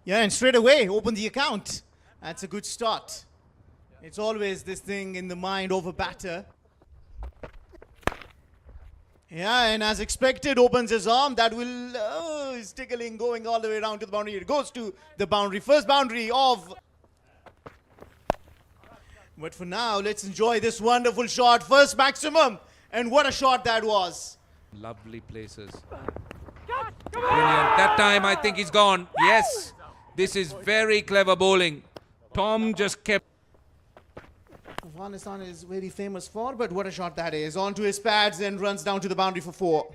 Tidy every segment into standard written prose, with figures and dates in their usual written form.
Yeah, and straight away open the account. That's a good start. It's always this thing in the mind over batter. Yeah, and as expected, opens his arm. That will, is tickling, going all the way down to the boundary. It goes to the boundary. First boundary of... But for now, let's enjoy this wonderful shot. First maximum. And what a shot that was. Lovely places. Brilliant. That time, I think he's gone. Yes. This is very clever bowling. Tom just kept... Afghanistan is very famous for, but what a shot that is. Onto his pads and runs down to the boundary for 4.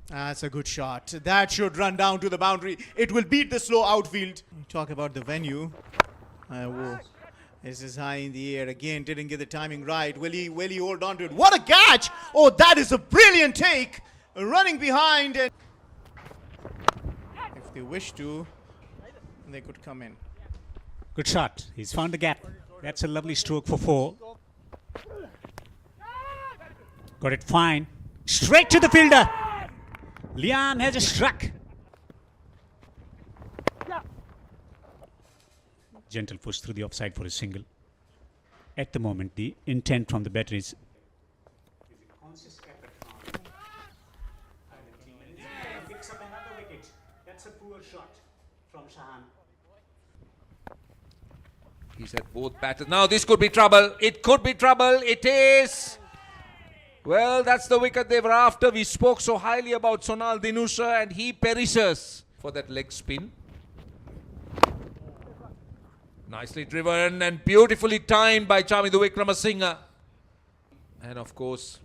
That's a good shot. That should run down to the boundary. It will beat the slow outfield. Talk about the venue. Whoa. This is high in the air again. Didn't get the timing right. Will he hold on to it? What a catch! Oh, that is a brilliant take. Running behind. And if they wish to, they could come in. Good shot. He's found the gap. That's a lovely stroke for 4. Got it fine. Straight to the fielder. Lian has just struck. Gentle push through the offside for a single. At the moment, the intent from the batter is... Picks up another wicket. That's a poor shot from Shahan. He's at both batters. Now this could be trouble. It could be trouble. It is. Well, that's the wicket they were after. We spoke so highly about Sonal Dinusha and he perishes for that leg spin. Nicely driven and beautifully timed by Chamindu Wickramasinghe. And of course,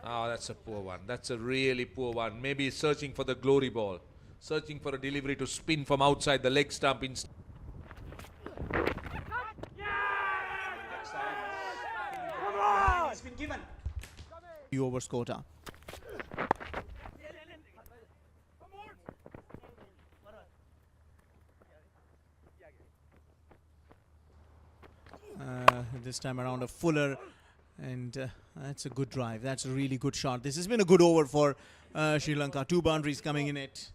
that's a poor one. That's a really poor one. Maybe he's searching for the glory ball. Searching for a delivery to spin from outside the leg stump instead. It's been given. The overs quota. This time around a fuller, and that's a good drive. That's a really good shot. This has been a good over for Sri Lanka. 2 boundaries coming in it.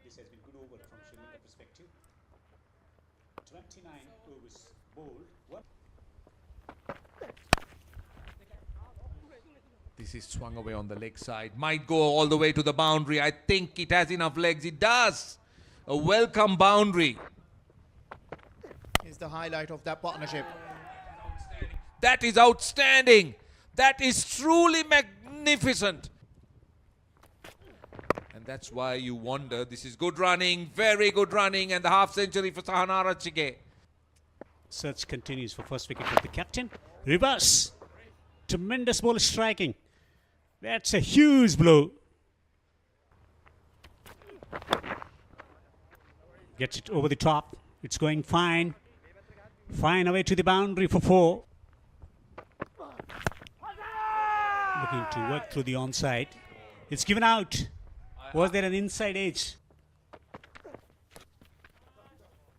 This has been good over from Sri Lanka perspective. 29 overs bowled. This is swung away on the leg side. Might go all the way to the boundary. I think it has enough legs. It does. A welcome boundary. Is the highlight of that partnership. That is outstanding. That is truly magnificent. And that's why you wonder. This is good running, very good running, and the half century for Sahanara Chige. Search continues for first wicket with the captain. Reverse. Tremendous ball striking. That's a huge blow. Gets it over the top. It's going fine. Fine away to the boundary for 4. Looking to work through the onside. It's given out. Was there an inside edge?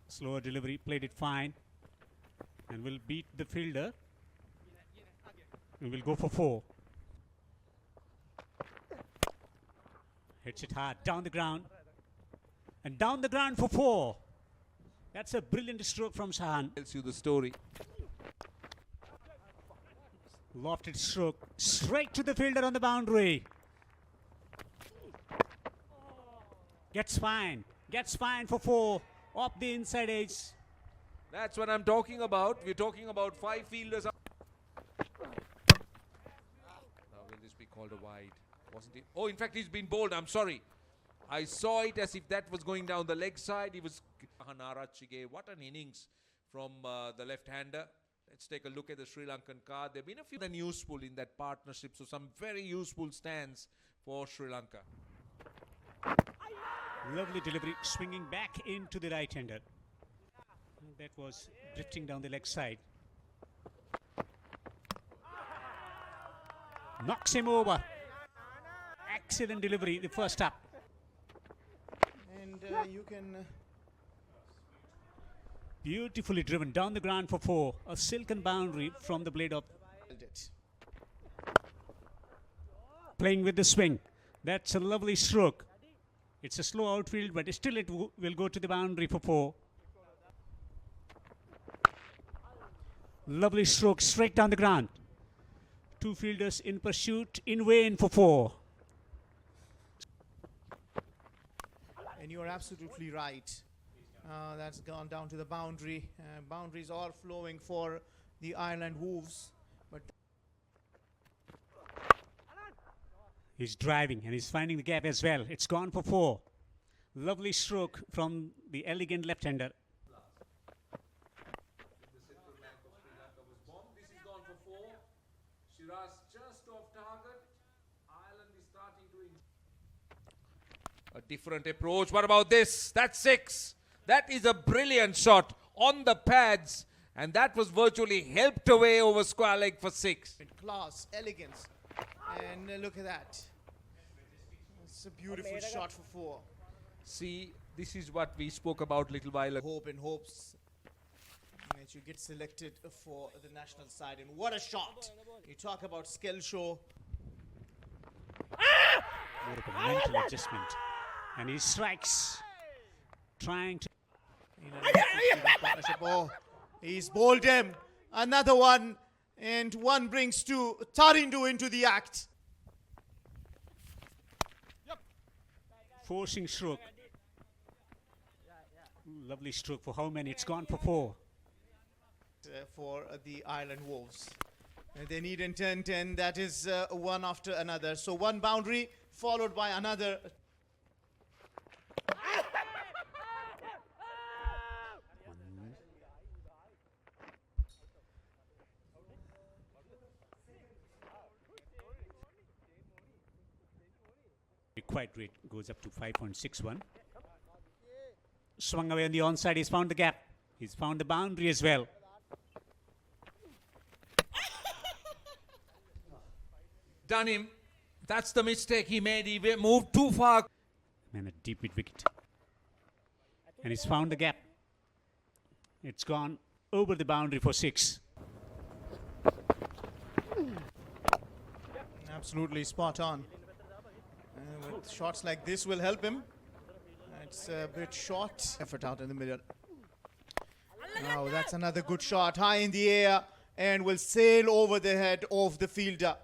Slower delivery. Played it fine. And will beat the fielder. We will go for 4. Hits it hard. Down the ground. And down the ground for 4. That's a brilliant stroke from Shahan. Tells you the story. Lofted stroke. Straight to the fielder on the boundary. Gets fine. Gets fine for 4. Off the inside edge. That's what I'm talking about. We're talking about 5 fielders. Now will this be called a wide? Wasn't it? Oh, in fact, he's been bowled. I'm sorry. I saw it as if that was going down the leg side. He was Hanara Chige. What an innings from the left-hander. Let's take a look at the Sri Lankan card. There have been a few useful in that partnership. So some very useful stands for Sri Lanka. Lovely delivery. Swinging back into the right-hander. That was drifting down the leg side. Knocks him over. Excellent delivery, the first up. And you can... Beautifully driven down the ground for 4. A silken boundary from the blade of... playing with the swing. That's a lovely stroke. It's a slow outfield, but still it will go to the boundary for 4. Lovely stroke straight down the ground. 2 fielders in pursuit, in vain for 4. And you are absolutely right. That's gone down to the boundary. Boundaries are flowing for the Ireland Wolves. But He's driving and he's finding the gap as well. It's gone for 4. Lovely stroke from the elegant left-hander. The central bank of Sri Lanka was bombed. This is gone for 4. Shiraz just off target. Ireland is starting to a different approach. What about this? That's 6. That is a brilliant shot on the pads, and that was virtually helped away over square leg for 6. class, elegance. And look at that. It's a beautiful shot for 4. See, this is what we spoke about a little while ago. Hope and hopes that you get selected for the national side. And what a shot! You talk about skill show. More of a mental adjustment. And he strikes. Trying to... Oh, he's bowled him. Another one. And one brings 2. Tarindu into the act. Forcing stroke. Lovely stroke for how many? It's gone for 4. For the Ireland Wolves. They need in 10-10. That is one after another. So one boundary followed by another. Quite rate goes up to 5.61. Swung away on the onside. He's found the gap. He's found the boundary as well. Done him. That's the mistake he made. He moved too far. And a deep mid wicket. And he's found the gap. It's gone over the boundary for 6. Absolutely spot on. With shots like this will help him. It's a bit short. Effort out in the middle. Now that's another good shot. High in the air and will sail over the head of the fielder.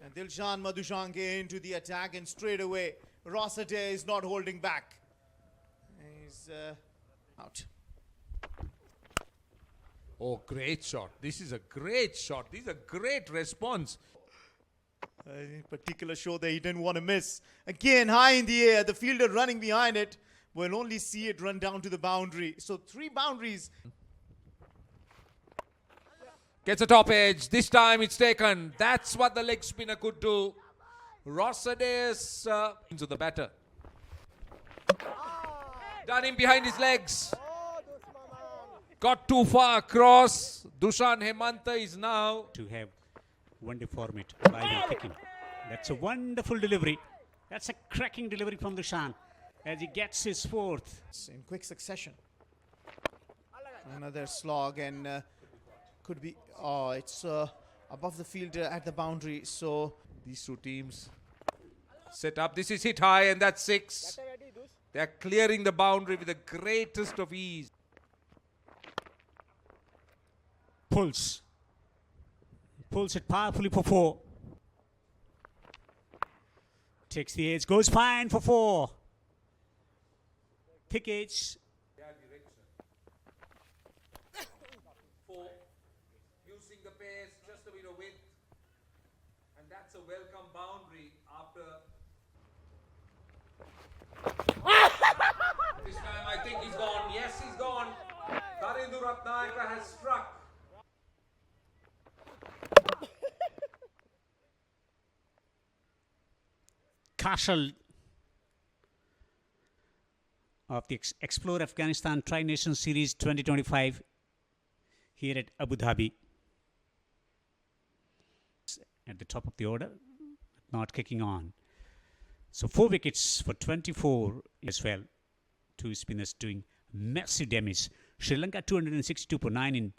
And Dilshan Madushange into the attack, and straight away Rossiter is not holding back. He's out. Oh, great shot. This is a great shot. This is a great response. In particular show that he didn't want to miss. Again, high in the air. The fielder running behind it will only see it run down to the boundary. So 3 boundaries. Gets a top edge. This time it's taken. That's what the leg spinner could do. Rossiter's into the batter. Done him behind his legs. Got too far across. Dushan Hemanta is now To have one deformate by the kicking. That's a wonderful delivery. That's a cracking delivery from Dushan as he gets his 4th. In quick succession. Another slog, and could be, oh, it's above the fielder at the boundary. So these 2 teams set up. This is hit high, and that's 6. They're clearing the boundary with the greatest of ease. Pulls it powerfully for 4. Takes the edge, goes fine for 4. Thick edge. 4. Using the pace, just a bit of width. And that's a welcome boundary after. This time I think he's gone. Yes, he's gone. Darindu Ratnayaka has struck. Castle of the Explore Afghanistan Tri-Nation Series 2025 here at Abu Dhabi. At the top of the order, not kicking on. So 4 wickets for 24 as well. 2 spinners doing massive damage. Sri Lanka 262.9 in